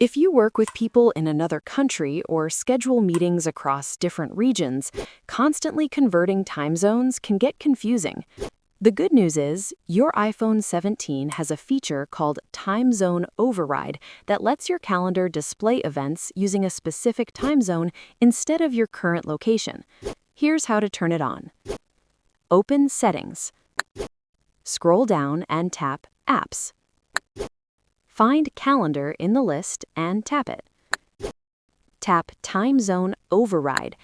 If you work with people in another country or schedule meetings across different regions, constantly converting time zones can get confusing. The good news is, your iPhone 17 has a feature called Time Zone Override that lets your calendar display events using a specific time zone instead of your current location. Here's how to turn it on. Open Settings. Scroll down and tap Apps. Find Calendar in the list and tap it. Tap Time Zone Override,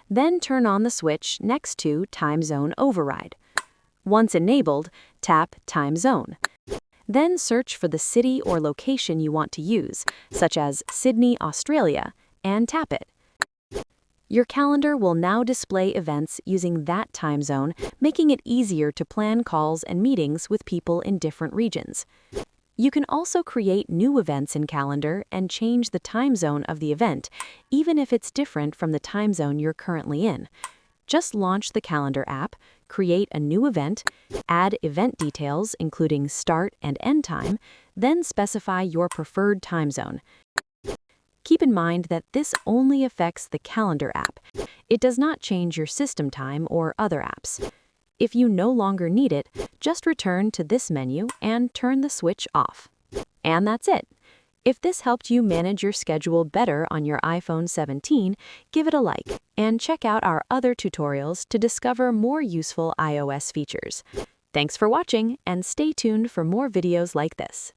then turn on the switch next to Time Zone Override. Once enabled, tap Time Zone. Then search for the city or location you want to use, such as Sydney, Australia, and tap it. Your calendar will now display events using that time zone, making it easier to plan calls and meetings with people in different regions. You can also create new events in Calendar and change the time zone of the event, even if it's different from the time zone you're currently in. Just launch the Calendar app, create a new event, add event details including start and end time, then specify your preferred time zone. Keep in mind that this only affects the Calendar app. It does not change your system time or other apps. If you no longer need it, just return to this menu and turn the switch off. And that's it. If this helped you manage your schedule better on your iPhone 17, give it a like and check out our other tutorials to discover more useful iOS features. Thanks for watching and stay tuned for more videos like this.